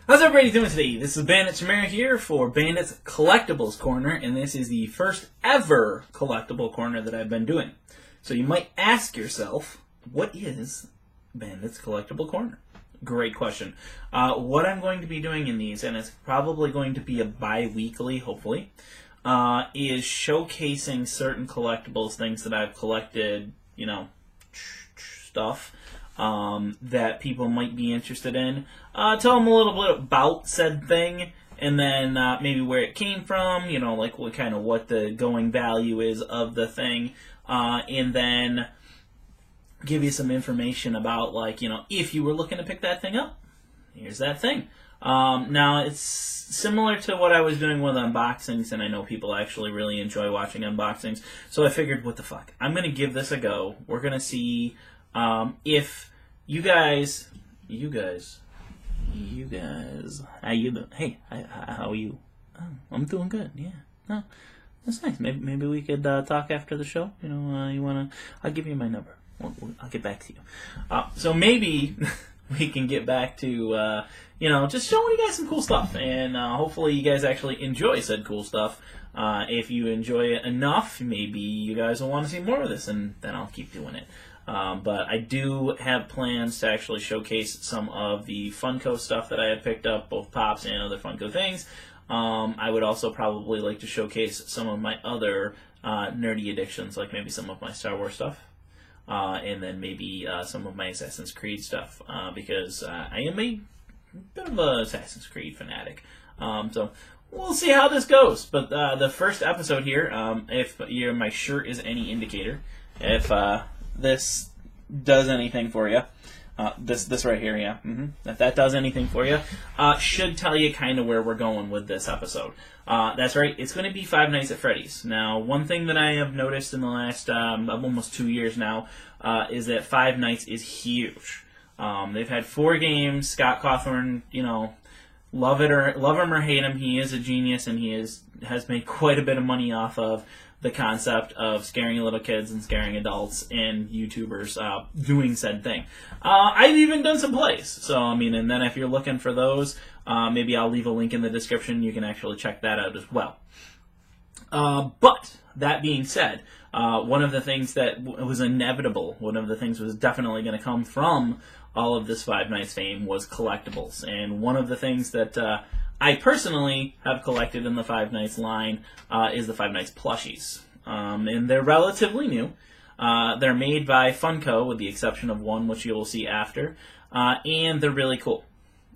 How's everybody doing today? This is Bandit here for Bandit's Collectibles Corner, and this is the first ever collectible corner that I've been doing. So you might ask yourself, what is Bandit's Collectible Corner? Great question. What I'm going to be doing in these, and it's probably going to be a bi-weekly, hopefully, is showcasing certain collectibles, things that I've collected, you know, stuff that people might be interested in. Tell them a little bit about said thing, and then maybe where it came from, you know, like what the going value is of the thing, and then give you some information about, like, you know, if you were looking to pick that thing up, here's that thing. Now, it's similar to what I was doing with unboxings, and I know people actually really enjoy watching unboxings, so I figured, what the fuck, I'm going to give this a go. We're going to see if you guys, how you doing? Hey, how are you? Oh, I'm doing good. Yeah, no, that's nice. Maybe we could talk after the show. You know, you wanna? I'll give you my number. I'll get back to you. So maybe we can get back to you know, just showing you guys some cool stuff, and hopefully you guys actually enjoy said cool stuff. If you enjoy it enough, maybe you guys will want to see more of this, and then I'll keep doing it. But I do have plans to actually showcase some of the Funko stuff that I had picked up, both Pops and other Funko things. I would also probably like to showcase some of my other nerdy addictions, like maybe some of my Star Wars stuff, and then maybe some of my Assassin's Creed stuff, because I am a bit of an Assassin's Creed fanatic. So we'll see how this goes. But the first episode here, if my shirt is any indicator, if this does anything for you, this right here, yeah, if that does anything for you, should tell you kind of where we're going with this episode. That's right, it's going to be Five Nights at Freddy's. Now, one thing that I have noticed in the last almost 2 years now is that Five Nights is huge. They've had 4 games. Scott Cawthorn, you know, love him or hate him, he is a genius, and he has made quite a bit of money off of the concept of scaring little kids and scaring adults and YouTubers doing said thing. I've even done some plays. So, I mean, and then if you're looking for those, maybe I'll leave a link in the description. You can actually check that out as well. But, that being said, one of the things that was inevitable, one of the things was definitely going to come from all of this Five Nights fame was collectibles. And one of the things that I personally have collected in the Five Nights line is the Five Nights plushies. And they're relatively new. They're made by Funko, with the exception of one, which you will see after. And they're really cool.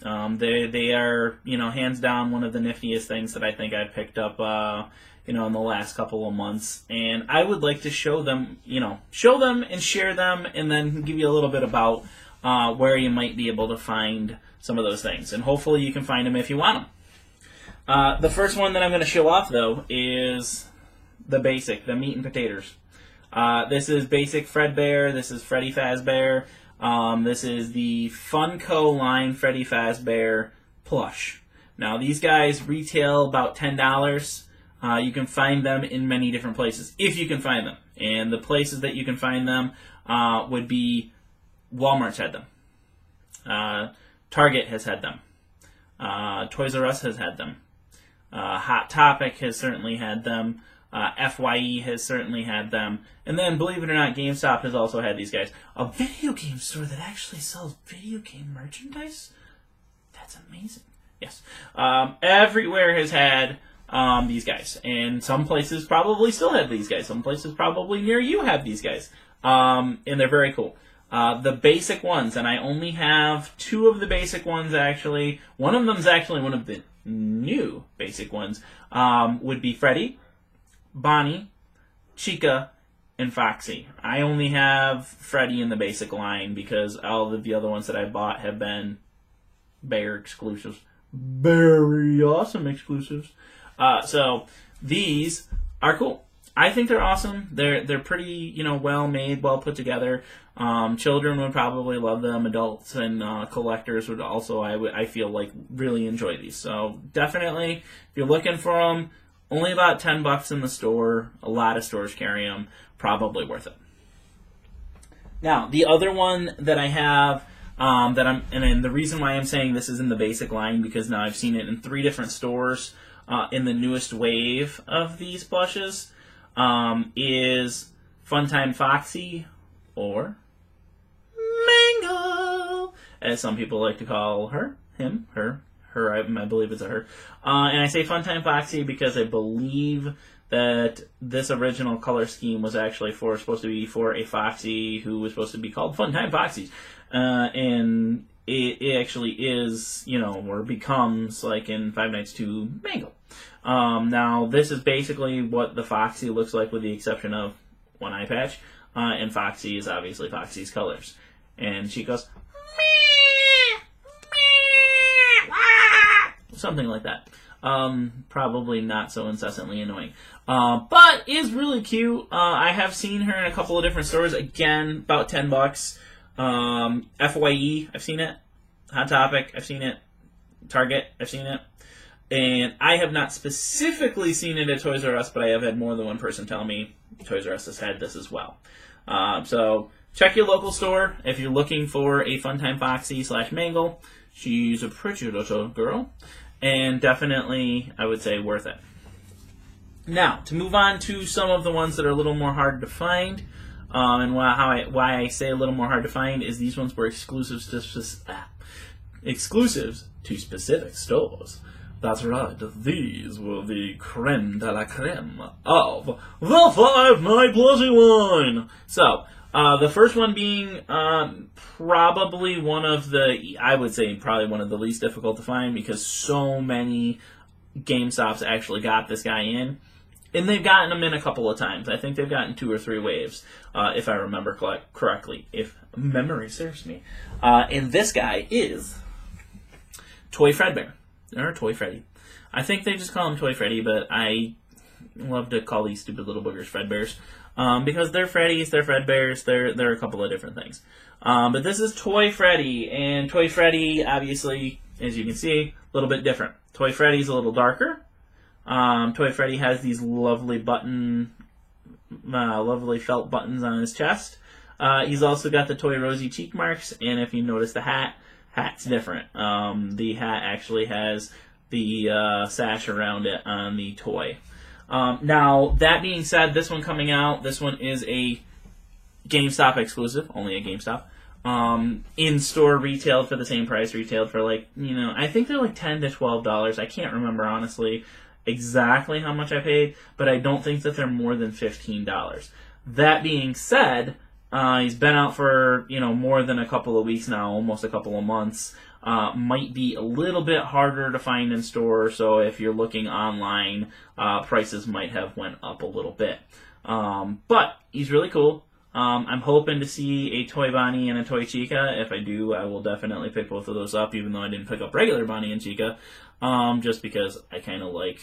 They are, you know, hands down one of the niftiest things that I think I've picked up, you know, in the last couple of months. And I would like to show them, you know, and share them, and then give you a little bit about where you might be able to find some of those things. And hopefully you can find them if you want them. The first one that I'm going to show off, though, is the basic, the meat and potatoes. This is basic Fredbear. This is Freddy Fazbear. This is the Funko line Freddy Fazbear plush. Now, these guys retail about $10. You can find them in many different places, if you can find them. And the places that you can find them would be Walmart's had them. Target has had them. Toys R Us has had them. Hot Topic has certainly had them. FYE has certainly had them. And then, believe it or not, GameStop has also had these guys. A video game store that actually sells video game merchandise? That's amazing. Yes. Everywhere has had these guys. And some places probably still have these guys. Some places probably near you have these guys. And they're very cool. The basic ones, and I only have 2 of the basic ones, actually. One of them is actually one of the new basic ones, would be Freddy, Bonnie, Chica, and Foxy. I only have Freddy in the basic line because all of the other ones that I bought have been Bear exclusives. Very awesome exclusives. So these are cool. I think they're awesome. They're pretty, you know, well made, well put together. Children would probably love them. Adults and collectors would also, I feel like, really enjoy these. So definitely, if you're looking for them, only about $10 in the store. A lot of stores carry them. Probably worth it. Now, the other one that I have and the reason why I'm saying this is in the basic line, because now I've seen it in 3 different stores in the newest wave of these plushes, is Funtime Foxy, or Mango, as some people like to call her, him, her, I believe it's a her. And I say Funtime Foxy because I believe that this original color scheme was actually supposed to be for a Foxy who was supposed to be called Funtime Foxy. And it actually is, or becomes, like in Five Nights 2, Mango. Now, this is basically what the Foxy looks like with the exception of one eye patch. And Foxy is obviously Foxy's colors. And she goes, something like that. Probably not so incessantly annoying. But is really cute. I have seen her in a couple of different stores. Again, about $10. FYE, I've seen it. Hot Topic, I've seen it. Target, I've seen it. And I have not specifically seen it at Toys R Us, but I have had more than one person tell me Toys R Us has had this as well. So check your local store if you're looking for a Funtime Foxy / Mangle. She's a pretty little girl. And definitely, I would say, worth it. Now, to move on to some of the ones that are a little more hard to find, and why I say a little more hard to find is these ones were exclusives to specific stores. That's right, these were the creme de la creme of the Five Night Plushie line. So, the first one being probably one of the, I would say probably one of the least difficult to find because so many GameStops actually got this guy in. And they've gotten him in a couple of times. I think they've gotten 2 or 3 waves, if I remember correctly, if memory serves me. And this guy is Toy Fredbear, or Toy Freddy. I think they just call him Toy Freddy, but I love to call these stupid little boogers Fredbears. Because they're Freddys, they're Fredbears, they're a couple of different things. But this is Toy Freddy, and Toy Freddy, obviously, as you can see, a little bit different. Toy Freddy's a little darker. Toy Freddy has these lovely lovely felt buttons on his chest. He's also got the Toy Rosy cheek marks, and if you notice the hat's different. The hat actually has the sash around it on the toy. Now, that being said, this one coming out, this one is a GameStop exclusive, only a GameStop. In-store retailed for the same price, retailed for I think they're like $10 to $12. I can't remember, honestly, exactly how much I paid, but I don't think that they're more than $15. That being said, he's been out for, more than a couple of weeks now, almost a couple of months. Might be a little bit harder to find in store, so if you're looking online, prices might have went up a little bit. But he's really cool. I'm hoping to see a Toy Bonnie and a Toy Chica. If I do, I will definitely pick both of those up, even though I didn't pick up regular Bonnie and Chica, just because I kind of like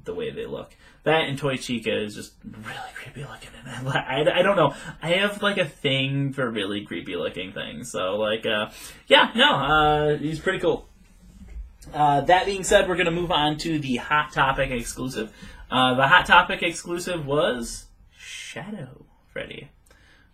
the way they look. That and Toy Chica is just really creepy looking, and I don't know. I have a thing for really creepy looking things. So he's pretty cool. That being said, we're gonna move on to the Hot Topic exclusive. The Hot Topic exclusive was Shadow Freddy.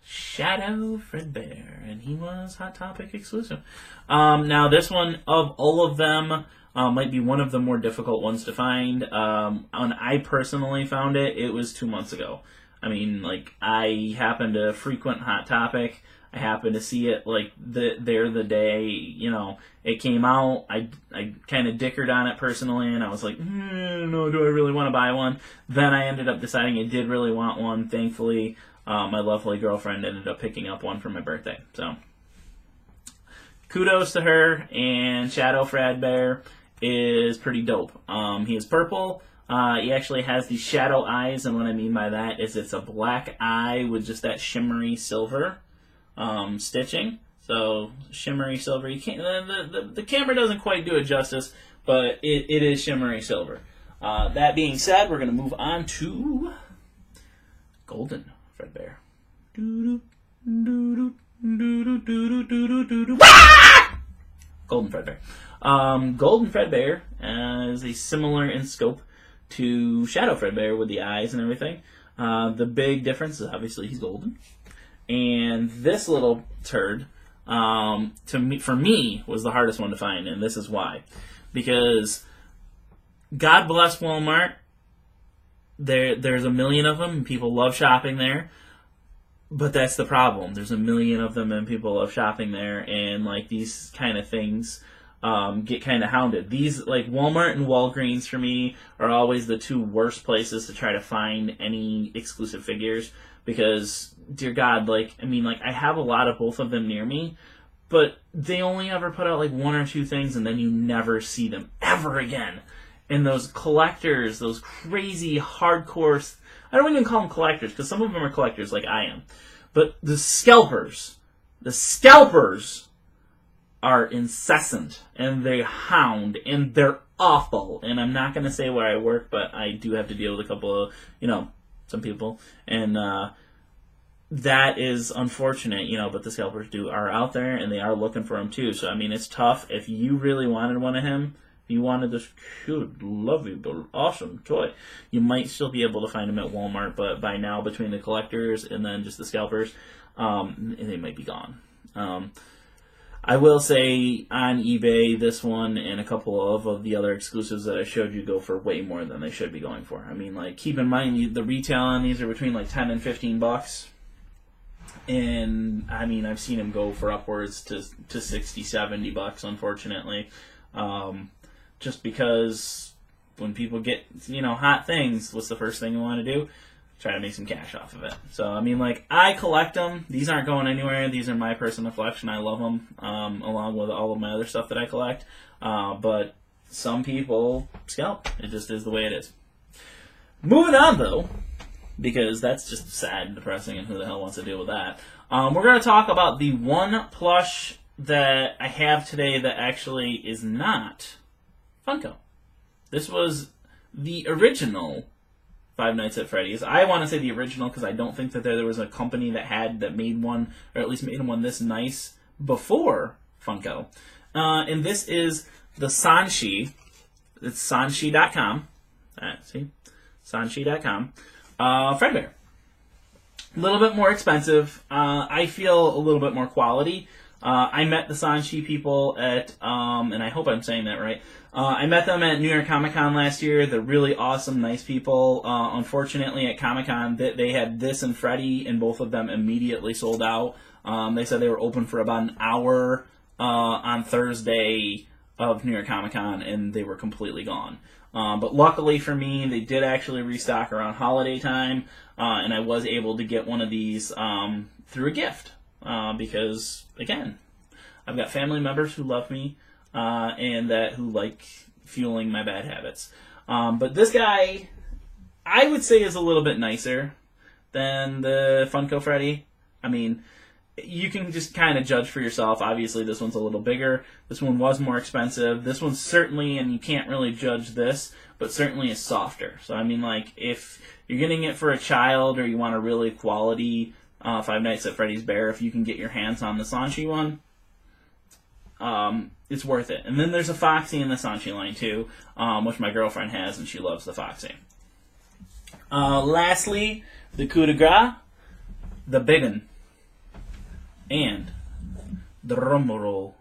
Shadow Fredbear, and he was Hot Topic exclusive. Now, this one, of all of them, might be one of the more difficult ones to find. When I personally found it, it was 2 months ago. I mean, I happened to frequent Hot Topic. I happened to see it, the day, it came out. I kind of dickered on it personally, and I was like, no, do I really want to buy one? Then I ended up deciding I did really want one, thankfully. My lovely girlfriend ended up picking up one for my birthday. So, kudos to her, and Shadow Fredbear is pretty dope. He is purple. He actually has these shadow eyes, and what I mean by that is it's a black eye with just that shimmery silver stitching. So, shimmery silver. You can't, the camera doesn't quite do it justice, but it is shimmery silver. That being said, we're going to move on to Golden Fredbear. Golden Fredbear. Golden Fredbear is a similar in scope to Shadow Fredbear with the eyes and everything. The big difference is obviously he's golden. And this little turd for me, was the hardest one to find, and this is why. Because, God bless Walmart, there's a million of them, and people love shopping there. But that's the problem. There's a million of them, and people love shopping there, and like these kind of things get kind of hounded. These, like Walmart and Walgreens for me, are always the two worst places to try to find any exclusive figures because, dear God, like I have a lot of both of them near me, but they only ever put out like one or two things, and then you never see them ever again. And those collectors, those crazy hardcore, I don't even call them collectors, because some of them are collectors like I am. But the scalpers are incessant, and they hound, and they're awful. And I'm not going to say where I work, but I do have to deal with a couple of, some people. And that is unfortunate, but the scalpers are out there, and they are looking for them too. So, it's tough. If you really wanted one of him, you wanted this cute, lovely, awesome toy, you might still be able to find them at Walmart, but by now, between the collectors and then just the scalpers, they might be gone. I will say, on eBay, this one and a couple of the other exclusives that I showed you go for way more than they should be going for. Keep in mind, the retail on these are between like $10 and $15. And, I've seen them go for upwards to $60, $70, unfortunately. Just because when people get, hot things, what's the first thing you want to do? Try to make some cash off of it. So, I collect them. These aren't going anywhere. These are my personal collection. I love them, along with all of my other stuff that I collect. But some people scalp. It just is the way it is. Moving on, though, because that's just sad and depressing, and who the hell wants to deal with that. We're going to talk about the one plush that I have today that actually is not Funko. This was the original Five Nights at Freddy's. I want to say the original because I don't think that there was a company that made one, or at least made one this nice before Funko. And this is the Sonshi. It's Sonshi.com. See? Sonshi.com. Fredbear. A little bit more expensive. I feel a little bit more quality. I met the Sonshi people at, and I hope I'm saying that right. I met them at New York Comic Con last year. They're really awesome, nice people. Unfortunately, at Comic Con, they had this and Freddy, and both of them immediately sold out. They said they were open for about an hour on Thursday of New York Comic Con, and they were completely gone. But luckily for me, they did actually restock around holiday time, and I was able to get one of these through a gift. Because, again, I've got family members who love me, and who like fueling my bad habits. But this guy, I would say, is a little bit nicer than the Funko Freddy. You can just kind of judge for yourself. Obviously, this one's a little bigger. This one was more expensive. This one's certainly, and you can't really judge this, but certainly is softer. So, if you're getting it for a child or you want a really quality Five Nights at Freddy's Bear, if you can get your hands on the Sonshi one, it's worth it. And then there's a Foxy in the Sonshi line too, which my girlfriend has, and she loves the Foxy. Lastly, the coup de grace, the big one, and the drum roll.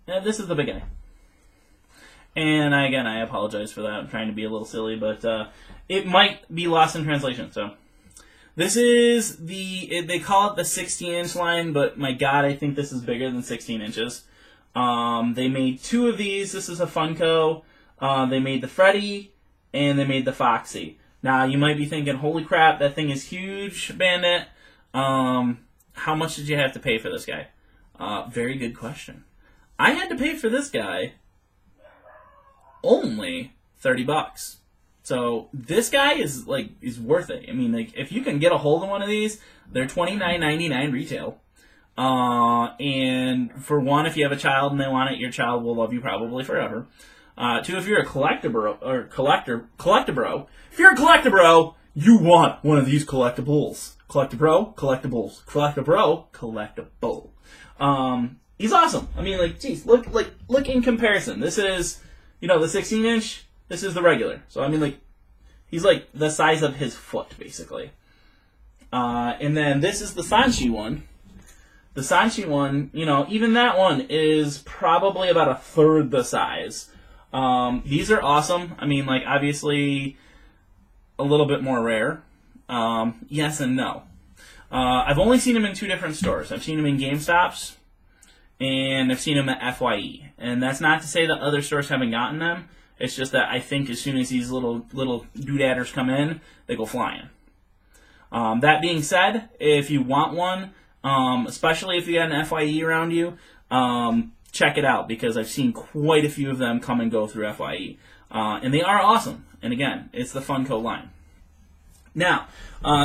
Yeah, this is the big guy. And again, I apologize for that. I'm trying to be a little silly, but it might be lost in translation. So this is they call it the 16-inch line, but my God, I think this is bigger than 16 inches. They made two of these. This is a Funko. They made the Freddy, and they made the Foxy. Now, you might be thinking, holy crap, that thing is huge, Bandit. How much did you have to pay for this guy? Very good question. I had to pay for this guy only $30. So this guy is worth it. If you can get a hold of one of these, they're $29.99 retail. And for one, if you have a child and they want it, your child will love you probably forever. Two, if you're a collector bro, if you're a collector bro, you want one of these collectibles. Collectibro, collectibles. Collectibro, collectible. He's awesome. I mean, like, geez, look in comparison. This is, you know, the 16-inch. This is the regular. So, I mean, like, he's like the size of his foot, basically. And then this is the Sonshi one. The Sonshi one, you know, even that one is probably about a third the size. These are awesome. I mean, like, obviously a little bit more rare. Yes and no. I've only seen them in 2 different stores. I've seen them in GameStops, and I've seen them at FYE. And that's not to say that other stores haven't gotten them. It's just that I think as soon as these little doodadders come in, they go flying. That being said, if you want one, especially if you got an FYE around you, check it out, because I've seen quite a few of them come and go through FYE. And they are awesome. And again, it's the Funko line. Now,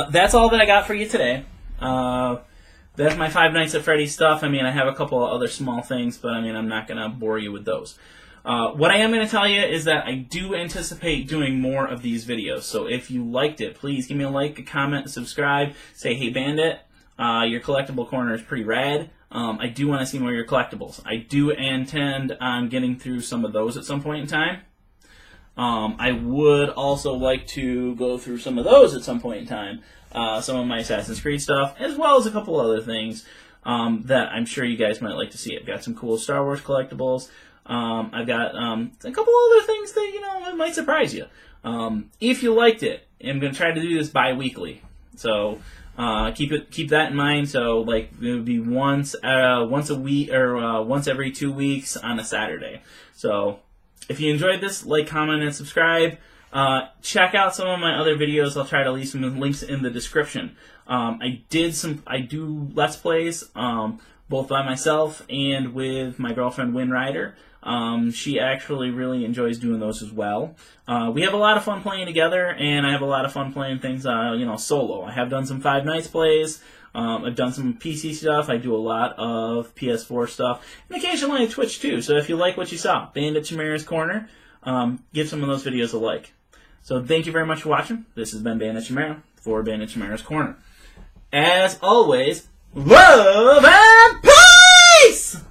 that's all that I got for you today. That's my Five Nights at Freddy's stuff. I mean, I have a couple of other small things, but I mean, I'm not going to bore you with those. What I am going to tell you is that I do anticipate doing more of these videos. So if you liked it, please give me a like, a comment, subscribe. Say, hey, Bandit, your collectible corner is pretty rad. I do want to see more of your collectibles. I do intend on getting through some of those at some point in time. I would also like to go through some of those at some point in time. Some of my Assassin's Creed stuff, as well as a couple other things that I'm sure you guys might like to see. I've got some cool Star Wars collectibles. I've got a couple other things that, you know, might surprise you. If you liked it, I'm going to try to do this bi-weekly. So keep that in mind. So, like, it would be once a week, or once every 2 weeks on a Saturday. So if you enjoyed this, like, comment, and subscribe. Check out some of my other videos. I'll try to leave some links in the description. I do Let's Plays, both by myself and with my girlfriend, Win Rider. She actually really enjoys doing those as well. We have a lot of fun playing together, and I have a lot of fun playing things, you know, solo. I have done some Five Nights plays. I've done some PC stuff. I do a lot of PS4 stuff, and occasionally I Twitch too. So if you like what you saw, Bandit Chimera's Corner, give some of those videos a like. So thank you very much for watching. This has been Bandit Chimera for Bandit Chimera's Corner. As always, love and peace!